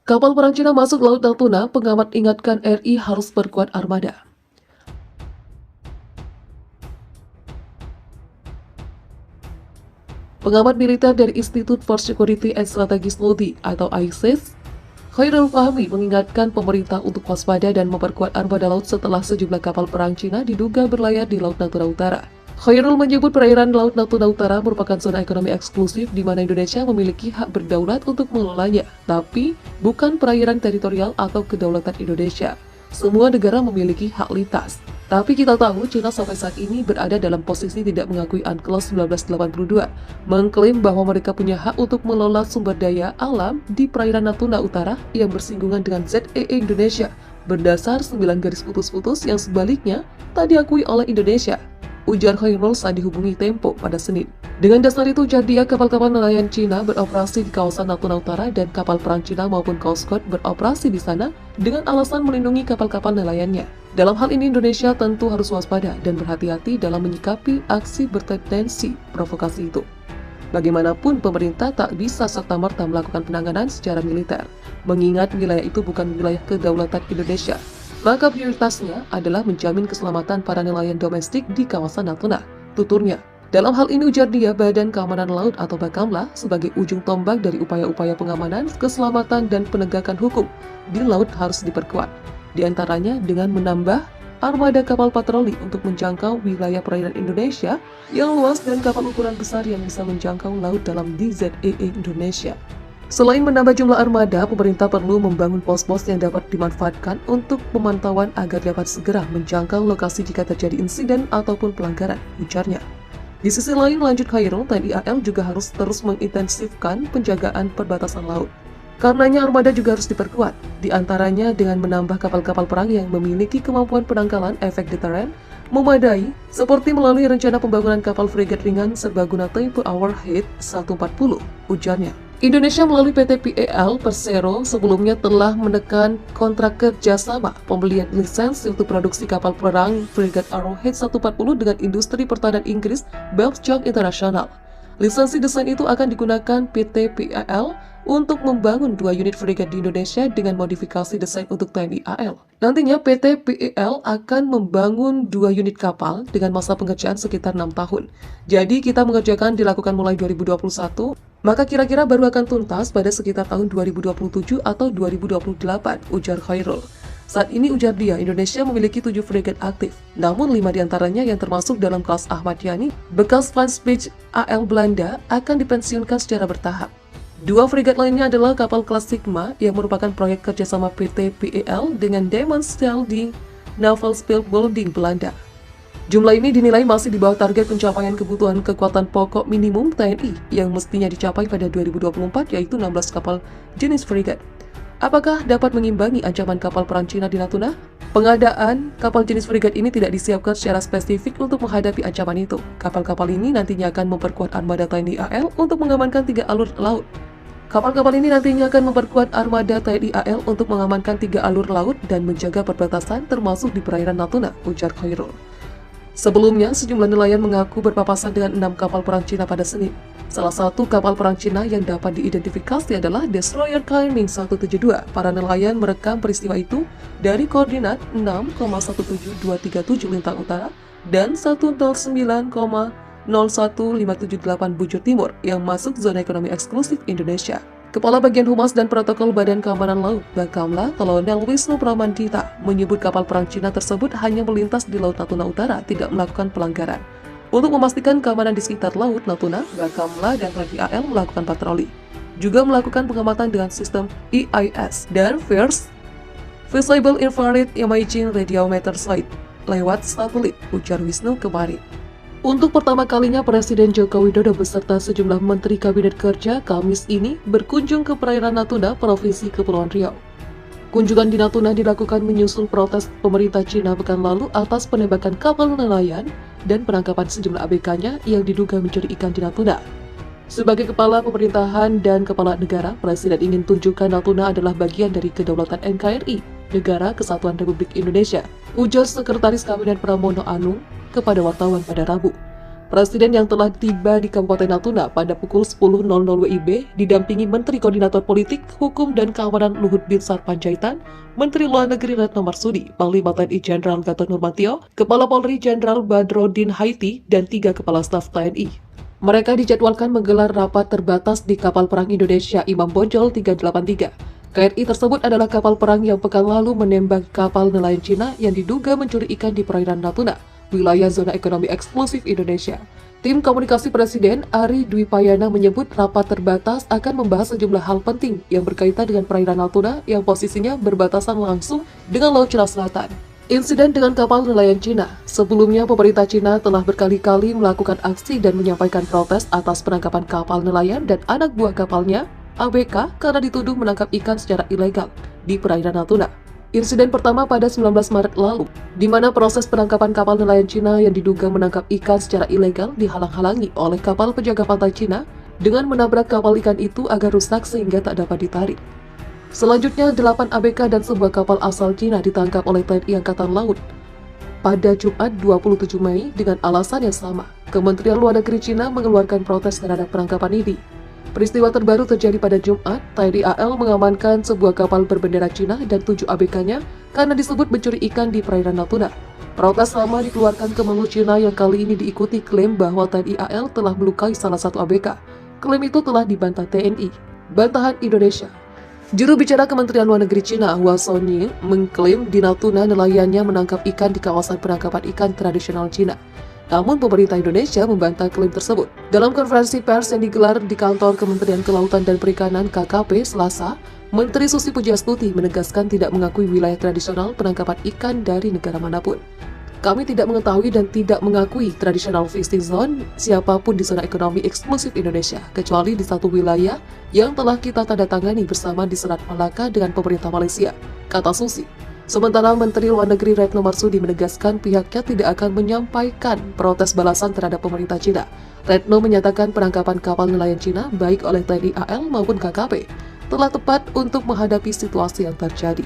Kapal perang Cina masuk Laut Natuna, pengamat ingatkan RI harus perkuat armada. Pengamat militer dari Institute for Security and Strategic Study atau ISIS, Khairul Fahmi mengingatkan pemerintah untuk waspada dan memperkuat armada laut setelah sejumlah kapal perang Cina diduga berlayar di Laut Natuna Utara. Khairul menyebut perairan Laut Natuna Utara merupakan zona ekonomi eksklusif di mana Indonesia memiliki hak berdaulat untuk mengelolanya, tapi bukan perairan teritorial atau kedaulatan Indonesia. Semua negara memiliki hak lintas. Tapi kita tahu Cina sampai saat ini berada dalam posisi tidak mengakui UNCLOS 1982, mengklaim bahwa mereka punya hak untuk mengelola sumber daya alam di perairan Natuna Utara yang bersinggungan dengan ZEE Indonesia berdasar 9 garis putus-putus yang sebaliknya tak diakui oleh Indonesia, ujar Khairul saat dihubungi Tempo pada Senin. Dengan dasar itu, ujar dia, kapal-kapal nelayan Cina beroperasi di kawasan Natuna Utara dan kapal perang Cina maupun Coast Guard beroperasi di sana dengan alasan melindungi kapal-kapal nelayannya. Dalam hal ini, Indonesia tentu harus waspada dan berhati-hati dalam menyikapi aksi bertendensi provokasi itu. Bagaimanapun, pemerintah tak bisa serta-merta melakukan penanganan secara militer, mengingat wilayah itu bukan wilayah kedaulatan Indonesia. Maka prioritasnya adalah menjamin keselamatan para nelayan domestik di kawasan Natuna, tuturnya. Dalam hal ini, ujar dia, Badan Keamanan Laut atau Bakamla sebagai ujung tombak dari upaya-upaya pengamanan, keselamatan, dan penegakan hukum di laut harus diperkuat. Di antaranya dengan menambah armada kapal patroli untuk menjangkau wilayah perairan Indonesia yang luas dan kapal ukuran besar yang bisa menjangkau laut dalam DZEE Indonesia. Selain menambah jumlah armada, pemerintah perlu membangun pos-pos yang dapat dimanfaatkan untuk pemantauan agar dapat segera menjangkau lokasi jika terjadi insiden ataupun pelanggaran, ujarnya. Di sisi lain, lanjut Khairul, TNI AL juga harus terus mengintensifkan penjagaan perbatasan laut. Karenanya armada juga harus diperkuat, di antaranya dengan menambah kapal-kapal perang yang memiliki kemampuan penangkalan efek deteren memadai, seperti melalui rencana pembangunan kapal frigat ringan serbaguna Tempo Warhead 140, ujarnya. Indonesia melalui PT PEL Persero sebelumnya telah menekan kontrak kerjasama pembelian lisensi untuk produksi kapal perang frigat Arrowhead 140 dengan industri pertahanan Inggris Babcock International. Lisensi desain itu akan digunakan PT PEL untuk membangun 2 unit frigat di Indonesia dengan modifikasi desain untuk TNI AL. Nantinya PT PEL akan membangun 2 unit kapal dengan masa pengerjaan sekitar 6 tahun. Jadi kita mengerjakan dilakukan mulai 2021, maka kira-kira baru akan tuntas pada sekitar tahun 2027 atau 2028, ujar Khairul. Saat ini, ujar dia, Indonesia memiliki 7 frigat aktif, namun 5 diantaranya yang termasuk dalam kelas Ahmad Yani, bekas Vanspeech AL Belanda, akan dipensiunkan secara bertahap. 2 frigat lainnya adalah kapal kelas Sigma yang merupakan proyek kerjasama PT PEL dengan Diamond Steel di Naval Shipbuilding Belanda. Jumlah ini dinilai masih di bawah target pencapaian kebutuhan kekuatan pokok minimum TNI yang mestinya dicapai pada 2024, yaitu 16 kapal jenis frigat. Apakah dapat mengimbangi ancaman kapal perang Cina di Natuna? Pengadaan kapal jenis frigat ini tidak disiapkan secara spesifik untuk menghadapi ancaman itu. Kapal-kapal ini nantinya akan memperkuat armada TNI AL untuk mengamankan 3 alur laut. Kapal-kapal ini nantinya akan memperkuat armada TNI AL untuk mengamankan 3 alur laut dan menjaga perbatasan termasuk di perairan Natuna, ujar Khairul. Sebelumnya, sejumlah nelayan mengaku berpapasan dengan 6 kapal perang Cina pada Senin. Salah satu kapal perang Cina yang dapat diidentifikasi adalah Destroyer Kaiming 172. Para nelayan merekam peristiwa itu dari koordinat 6,17237 Lintang Utara dan 109,01578 Bujur Timur yang masuk zona ekonomi eksklusif Indonesia. Kepala Bagian Humas dan Protokol Badan Keamanan Laut Bakamla, Kolonel Wisnu Pramandita, menyebut kapal perang Cina tersebut hanya melintas di Laut Natuna Utara, tidak melakukan pelanggaran. Untuk memastikan keamanan di sekitar Laut Natuna, Bakamla dan TNI AL melakukan patroli. Juga melakukan pengamatan dengan sistem EIS dan First Visible Infrared Imaging Radiometer Sight lewat satelit, ujar Wisnu kemarin. Untuk pertama kalinya, Presiden Joko Widodo beserta sejumlah Menteri Kabinet Kerja Kamis ini berkunjung ke perairan Natuna, Provinsi Kepulauan Riau. Kunjungan di Natuna dilakukan menyusul protes pemerintah Cina pekan lalu atas penembakan kapal nelayan dan penangkapan sejumlah ABK-nya yang diduga mencuri ikan di Natuna. Sebagai kepala pemerintahan dan kepala negara, Presiden ingin tunjukkan Natuna adalah bagian dari kedaulatan NKRI, Negara Kesatuan Republik Indonesia, ujar Sekretaris Kabinet Pramono Anung kepada wartawan pada Rabu. Presiden yang telah tiba di Kabupaten Natuna pada pukul 10.00 WIB didampingi Menteri Koordinator Politik, Hukum dan Keamanan Luhut Binsar Panjaitan, Menteri Luar Negeri Retno Marsudi, Panglima TNI Jenderal Gatot Nurmantio, Kepala Polri Jenderal Badrodin Haiti, dan 3 Kepala Staf TNI. Mereka dijadwalkan menggelar rapat terbatas di kapal perang Indonesia Imam Bonjol 383. KRI tersebut adalah kapal perang yang pekan lalu menembak kapal nelayan Cina yang diduga mencuri ikan di perairan Natuna, wilayah zona ekonomi eksklusif Indonesia. Tim komunikasi Presiden Ari Dwi Payana menyebut rapat terbatas akan membahas sejumlah hal penting yang berkaitan dengan perairan Natuna yang posisinya berbatasan langsung dengan Laut Cina Selatan. Insiden dengan kapal nelayan Cina. Sebelumnya, pemerintah Cina telah berkali-kali melakukan aksi dan menyampaikan protes atas penangkapan kapal nelayan dan anak buah kapalnya, ABK, karena dituduh menangkap ikan secara ilegal di perairan Natuna. Insiden pertama pada 19 Maret lalu, di mana proses penangkapan kapal nelayan Cina yang diduga menangkap ikan secara ilegal dihalang-halangi oleh kapal penjaga pantai Cina dengan menabrak kapal ikan itu agar rusak sehingga tak dapat ditarik. Selanjutnya, 8 ABK dan sebuah kapal asal Cina ditangkap oleh TNI Angkatan Laut pada Jumat 27 Mei dengan alasan yang sama. Kementerian Luar Negeri Cina mengeluarkan protes terhadap penangkapan ini. Peristiwa terbaru terjadi pada Jumat. TNI AL mengamankan sebuah kapal berbendera Cina dan 7 ABK-nya karena disebut mencuri ikan di perairan Natuna. Protes lama dikeluarkan Kemenlu Cina yang kali ini diikuti klaim bahwa TNI AL telah melukai salah satu ABK. Klaim itu telah dibantah TNI. Bantahan Indonesia. Juru bicara Kementerian Luar Negeri Cina, Hua Chunying, mengklaim di Natuna nelayannya menangkap ikan di kawasan penangkapan ikan tradisional Cina. Namun pemerintah Indonesia membantah klaim tersebut. Dalam konferensi pers yang digelar di kantor Kementerian Kelautan dan Perikanan KKP Selasa, Menteri Susi Pujiastuti menegaskan tidak mengakui wilayah tradisional penangkapan ikan dari negara manapun. Kami tidak mengetahui dan tidak mengakui traditional fishing zone siapapun di zona ekonomi eksklusif Indonesia, kecuali di satu wilayah yang telah kita tanda tangani bersama di Selat Malaka dengan pemerintah Malaysia, kata Susi. Sementara Menteri Luar Negeri Retno Marsudi menegaskan pihaknya tidak akan menyampaikan protes balasan terhadap pemerintah Cina. Retno menyatakan penangkapan kapal nelayan Cina baik oleh TNI AL maupun KKP telah tepat untuk menghadapi situasi yang terjadi.